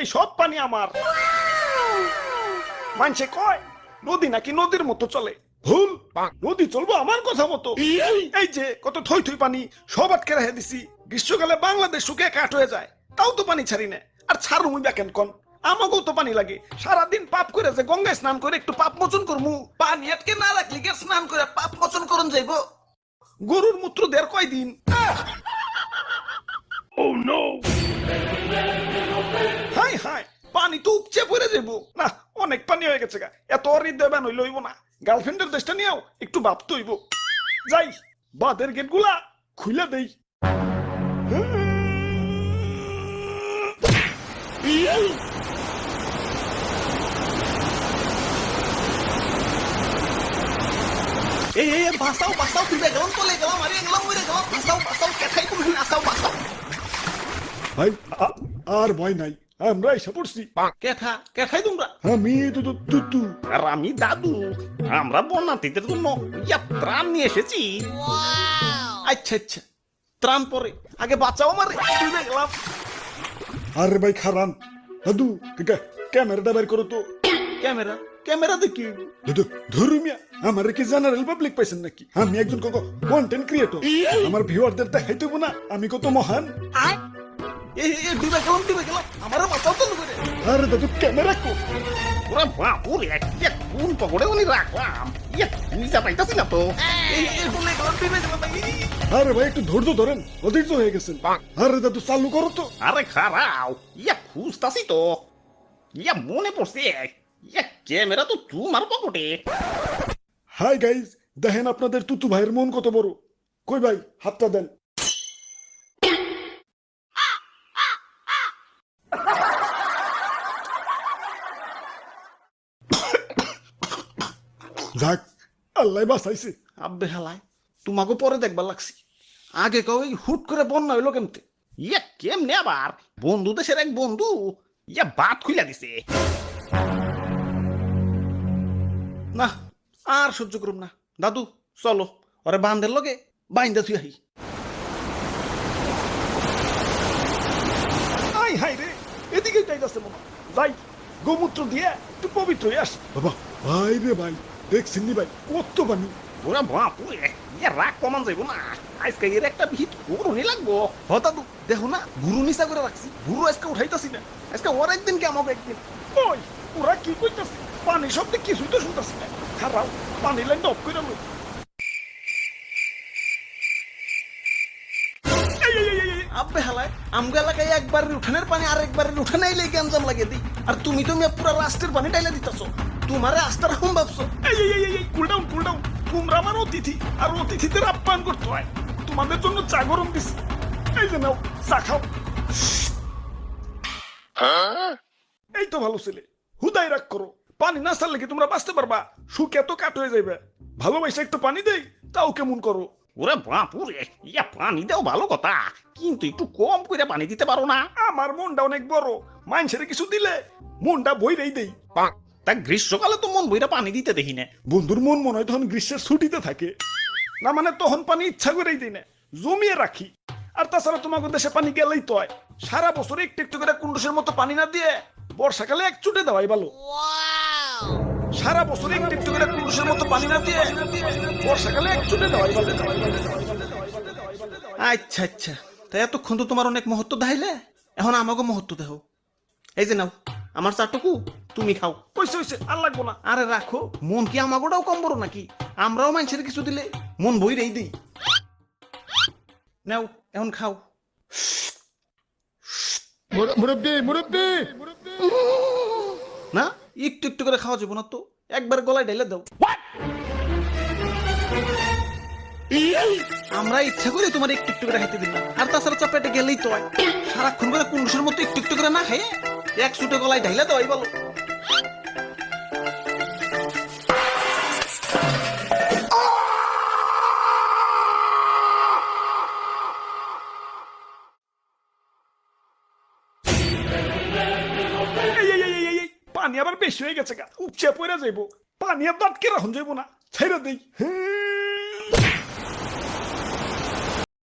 এই সব পানি আমার। মানছে কয় নদী নাকি নদীর মতো চলে, ভুল। নদী চলবো আমার কথা মতো। এই যে কত থই থই পানি সব আটকে রেখে দিছি। গ্রীষ্মকালে বাংলাদেশ শুকিয়ে কাঠ হয়ে যায়, তাও তো পানি ছাড়ি না। আর ছাড়ু মুই কেন কন, আমাকেও তো পানি লাগে। সারাদিন পাপ করে যে গঙ্গায় স্নান করে একটু পাপ মোচন করমু, পানি আটকে না রাখলি কে স্নান করে পাপ মোচন করন যাইব? গরুর মূত্র দের কয়দিন। হাই হাই, পানি তো উপচে পড়ে যাইব না। অনেক পানি হয়ে গেছে গা, এত হৃদয় বান হইল হইব না। গার্লফ্রেন্ডের দেশটা নিয়েও একটু ভাবতে হইব। যাই বাঁধের গেট গুলা খুলে দেই। এই বাঁচাও বাঁচাও, তুলে গেলাম চলে গেলাম, আরে গেলাম মরে গেলাম। বাঁচাও বাঁচাও, কেঠাই তুমি বাঁচাও বাঁচাও। ভাই আর ভয় নাই, আমরা এসে পড়ছি। কেঠা কেঠাই তোমরা? আমি তুতু আর আমি দাদু। আমরা বন্যার্থীদের জন্য ত্রাণ নিয়ে এসেছি। আচ্ছা আচ্ছা, ত্রাণ পরে, আগে বাঁচাও আমার। তুলে গেলাম। আরে ভাই খারান, দাদু ক্যামেরাটা বের করো তো। ক্যামেরা ক্যামেরা দেখি দাদু ধরুমিয়া, আমার কি জেনারেল পাবলিক পাইছেন নাকি? আমি একজন কন্টেন্ট ক্রিয়েটর, আমার ভিউয়ারদের দেখাইতে না আমি কত মহান। আরে দাদু ক্যামেরা কো। ওরা বাপুরে কোন পকড়ে উনি রাখলাম, বুঝতে পাইতাছি না তো। আরে ভাই একটু ধৈর্য ধরেন, অধৈর্য হয়ে গেছেন। আরে দাদু চালু করো তো। আরে খারাও, খুঁজতাছি তো। মনে পড়ছে, ক্যামেরা তো তোমার পকেটে। হাই গাইজ, দেখেন আপনাদের তুতু ভাইয়ের মন কত বড়। কই ভাই হাতটা দেন। যাক আল্লাহ বাঁচাইছে। আব্বে হালাই, তোমাকে পরে দেখবার লাগছি। আগে কেউ হুট করে বন্যা হইলো কেমতে? কেমনে আবার? বন্ধু দেশের এক বন্ধু বাত খুইলা দিছে। না আর সহ্য করুম না। দাদু চলো, ওরে বান্ধের লগে বাইন্দা থুই আহি। আই হাই রে, এদিকে যাইতাছে মনে। যাই গোমূত্র দিয়ে একটু পবিত্র হয়ে আসি। বাবা ভাই রে ভাই, দেখছেন নি ভাই কত পানি। ওরা বাপুরে, রাগ কমান যাইব না। আজকে এর একটা ভিত গরুনি লাগবো। দাদু দেখো না, গুরু নিচা করে রাখছি। গুরু আজকে উঠাইতাছি না। আজকে ওর একদিন কি আমাকে একদিন। ওই ওরা কি কইতাছে? পানি শব্দে কিছুই তো শুনতাছি না। খারাপ, পানি লাইনটা অফ করে লই। আব্বে হালায়, আমগো এলাকায় একবারের উঠানের পানি আর একবারের উঠানে আইলে গ্যাঞ্জাম লাগিয়ে দিই। আর তুমি পুরো রাস্তার পানি টাইলে দিতেছো। তোমারে আস্তার হুম ভাবছো। Cool down cool down. তোমরা আমার অতিথি, আর অতিথিদের আপ্যায়ন করতে হয়। তোমাদের জন্য চা গরম দিছি, এই যে নাও চা খাও। এই তো ভালো ছেলে, হুদাই রাগ করো। পানি না ছাড়লে কি তোমরা বাঁচতে পারবা? শুকে তো কাট হয়ে যাইবে। ভালোবাসা একটু পানি দেই, তাও কেমন করো। ওরে বাপুরে, পানি দাও ভালো কথা, কিন্তু একটু কম করে পানি দিতে পারো না? আমার মনটা অনেক বড়, মানুষের কিছু দিলে মনটা বইরেই দেই। তা গ্রীষ্মকালে তো মন বইরা পানি দিতে দেখি না। বন্ধুর মন মনে হয় তখন গ্রীষ্মের ছুটিতে থাকে না, মানে তখন পানি ইচ্ছা করেই দিই না, জমিয়ে রাখি। আর তাছাড়া তোমাকে দেশে পানি গেলেই তো হয়। সারা বছর একটু একটু করে কুন্ডুসের মতো পানি না দিয়ে বর্ষাকালে এক চুটে দেওয়াই ভালো। সারা বছর একটু একটু করে কুন্ডুসের মতো পানি না দিয়ে বর্ষাকালে এক চুটে দেওয়াই ভালো। আচ্ছা আচ্ছা, তাই এতক্ষণ তো তোমার অনেক মহত্ব দেখাইলে, এখন আমাকে মহত্ব দেহ। এই যে নাও আমার চাটুকু, তুমি খাও। কইছে হইছে, আর লাগবো না। আরে রাখো, মন কি আমাগোটাও কম বড় নাকি? আমরাও মানুষের কিছু দিলে মন বইরেই দিই। নাও এখন খাও। মুরব্বি মুরব্বি, না একটু একটু করে খাওয়া যাবো না তো, একবার গলায় ঢেলে দাও। আমরা ইচ্ছা করে তোমার একটু একটু করে খাইতে দিলাম। আর তাছাড়া চাপেটে গেলেই তো হয়। সারাক্ষণ করে কুন্ডুসের মতো একটু একটু করে না খাইয়ে এক ছুটে গলায় ঢাইলে দেওয়াই বলো। পানি আবার বেশি হয়ে গেছে গা, উপচে পড়ে যাইব। পানি আর দাঁতকে রাখুন যাইব না, ছেড়ে দেই।